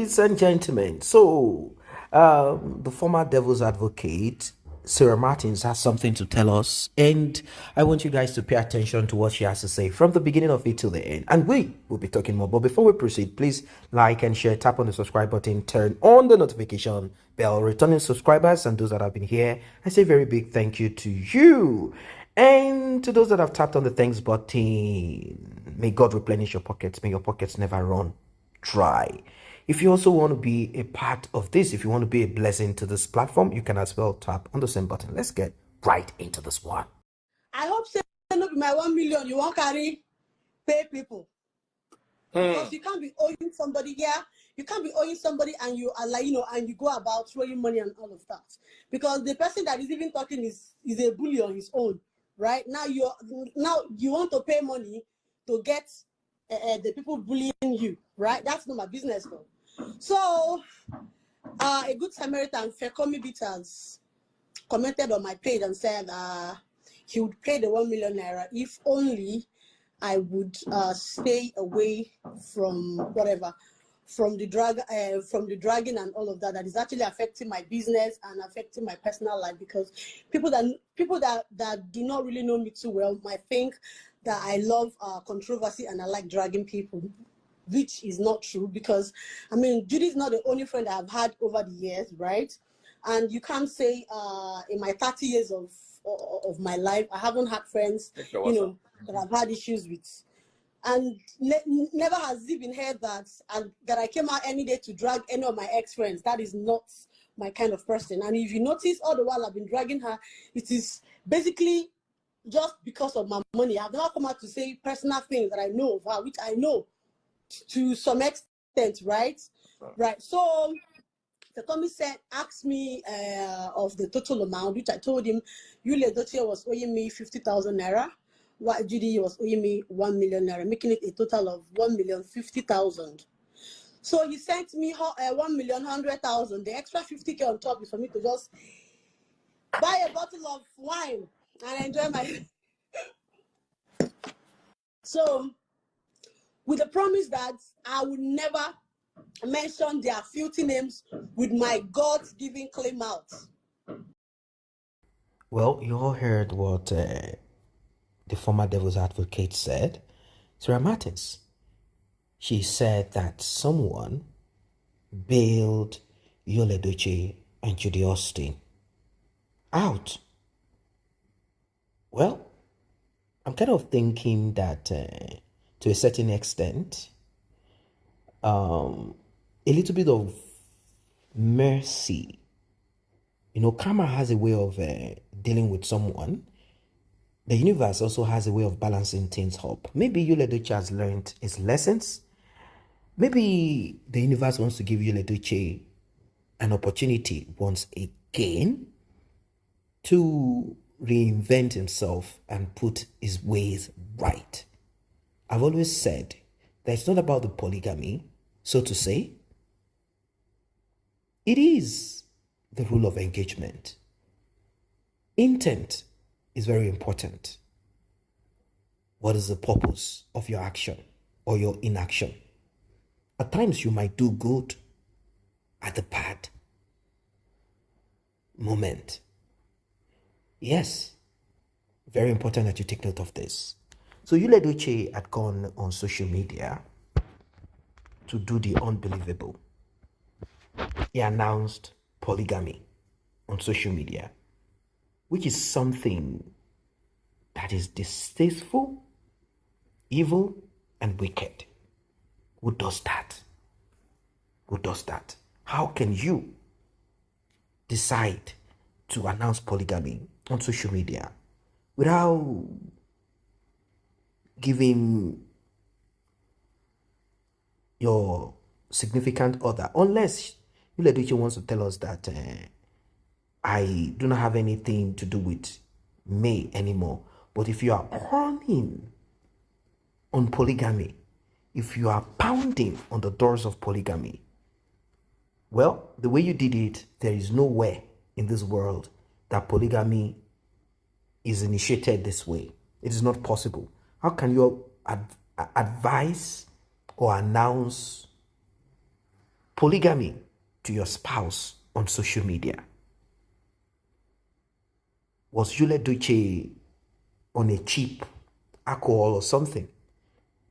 Ladies and gentlemen, so the former devil's advocate, Sarah Martins, has something to tell us, and I want you guys to pay attention to what she has to say from the beginning of it till the end. And we will be talking more. But before we proceed, please like and share, tap on the subscribe button, turn on the notification bell. Returning subscribers and those that have been here, I say very big thank you to you. And to those that have tapped on the thanks button, may God replenish your pockets. May your pockets never run dry. If you also want to be a part of this, if you want to be a blessing to this platform, you can as well tap on the same button. Let's get right into this one. I hope say no be my 1 million you won't carry pay people. Because you can't be owing somebody here. You can't be owing somebody and you are like, and you go about throwing money and all of that. Because the person that is even talking is a bully on his own, right? Now you want to pay money to get the people bullying you, right? That's not my business though. So a good Samaritan, Fekomi Bitters, commented on my page and said he would pay the 1 million naira if only I would stay away from whatever, from the dragging and all of that. That is actually affecting my business and affecting my personal life, because people that do not really know me too well might think that I love controversy and I like dragging people, which is not true. Because I mean, Judy is not the only friend I've had over the years, right? And you can't say in my 30 years of my life, I haven't had friends, that I've had issues with. And never has it been heard that I came out any day to drag any of my ex-friends. That is not my kind of person. And if you notice, all the while I've been dragging her, it is basically just because of my money. I've not come out to say personal things that I know of her, which I know to some extent, right? Right. So the company asked me of the total amount, which I told him, Edochie was owing me 50,000 naira, while Judy was owing me 1 million naira, making it a total of 1,050,000. So he sent me 1,100,000. The extra 50K on top is for me to just buy a bottle of wine and enjoy my. So, with the promise that I would never mention their filthy names with my God-given claim out. Well, you all heard what the former devil's advocate said. Sarah Martins, she said that someone bailed Edochie and Judy Austin out. Well, I'm kind of thinking that to a certain extent, a little bit of mercy. Karma has a way of dealing with someone. The universe also has a way of balancing things up. Maybe Edochie has learned his lessons. Maybe the universe wants to give Edochie an opportunity once again to reinvent himself and put his ways right. I've always said that it's not about the polygamy, so to say. It is the rule of engagement. Intent is very important. What is the purpose of your action or your inaction? At times you might do good at the bad moment. Yes, very important that you take note of this. So Edochie had gone on social media to do the unbelievable. He announced polygamy on social media, which is something that is distasteful, evil, and wicked. Who does that? Who does that? How can you decide to announce polygamy on social media without giving your significant other, unless Edochie wants to tell us that I do not have anything to do with May anymore. But if you are planning on polygamy, if you are pounding on the doors of polygamy, well, the way you did it, there is nowhere in this world that polygamy is initiated this way. It is not possible. How can you advise or announce polygamy to your spouse on social media? Was Edochie on a cheap alcohol or something?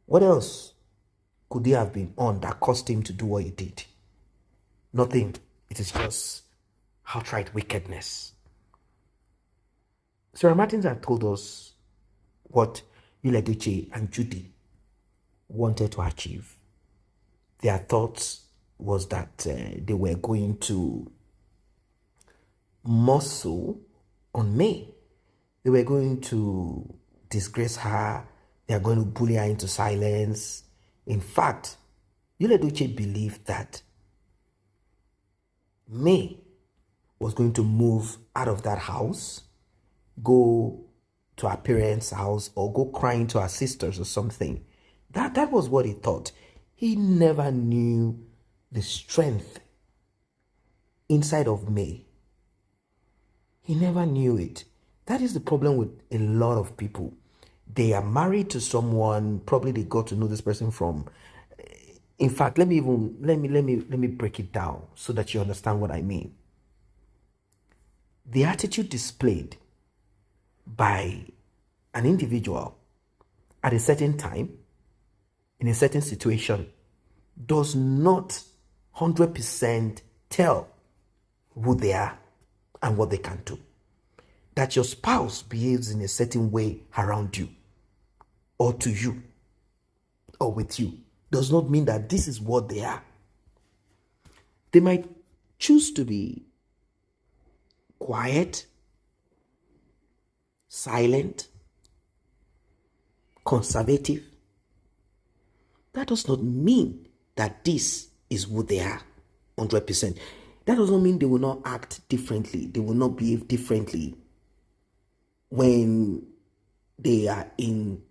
What else could he have been on that caused him to do what he did? Nothing. It is just outright wickedness. Sarah Martins had told us what Edochie and Judy wanted to achieve. Their thoughts was that they were going to muscle on May. They were going to disgrace her. They are going to bully her into silence. In fact, Edochie believed that May was going to move out of that house, go to her parents' house, or go crying to her sisters or something. That was what he thought. He never knew the strength inside of May. He never knew it. That is the problem with a lot of people. They are married to someone, probably they got to know this person from. In fact, let me break it down so that you understand what I mean. The attitude displayed by an individual at a certain time, in a certain situation, does not 100% tell who they are and what they can do. That your spouse behaves in a certain way around you, or to you, or with you, does not mean that this is what they are. They might choose to be quiet, silent, conservative. That does not mean that this is who they are 100%. That does not mean they will not act differently. They will not behave differently when they are in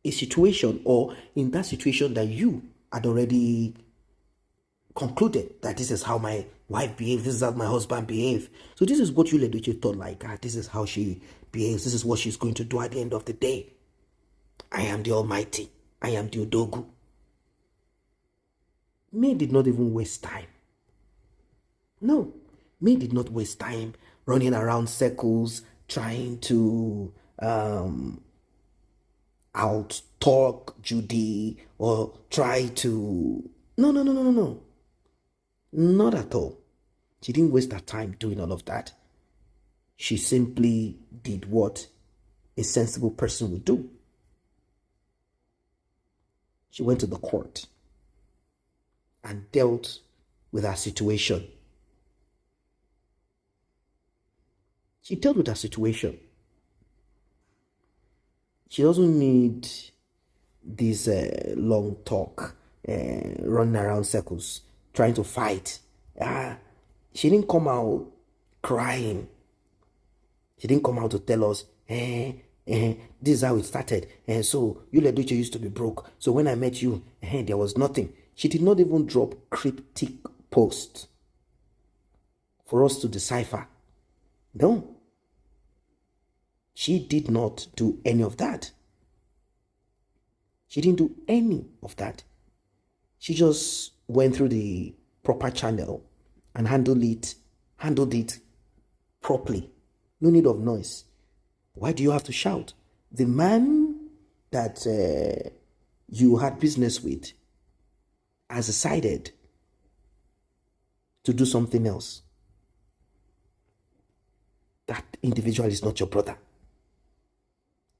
a situation, or in that situation that you had already concluded that this is how my wife behaves, this is how my husband behaves. So this is what Edochie thought, like, this is how she behaves, this is what she's going to do at the end of the day. I am the Almighty. I am the Odogu. May did not even waste time. No, May did not waste time running around circles trying to out-talk Judy or try to... No. Not at all. She didn't waste her time doing all of that. She simply did what a sensible person would do. She went to the court and dealt with her situation. She dealt with her situation. She doesn't need this long talk, running around circles, trying to fight. She didn't come out crying. She didn't come out to tell us, this is how it started. And so Edochie used to be broke. So when I met you, there was nothing. She did not even drop cryptic posts for us to decipher. No. She did not do any of that. She didn't do any of that. She just went through the proper channel and handled it properly. No need of noise. Why do you have to shout? The man that you had business with has decided to do something else. That individual is not your brother.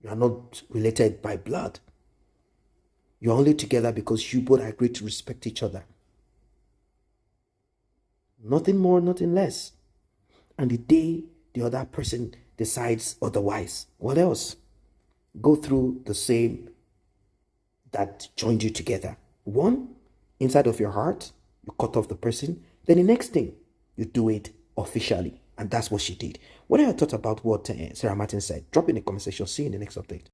You are not related by blood. You are only together because you both agree to respect each other. Nothing more, nothing less. And the day the other person decides otherwise, what else? Go through the same that joined you together. One, inside of your heart, you cut off the person. Then the next thing, you do it officially. And that's what she did. What are your thoughts about what Sarah Martin said? Drop in the comment section. See you in the next update.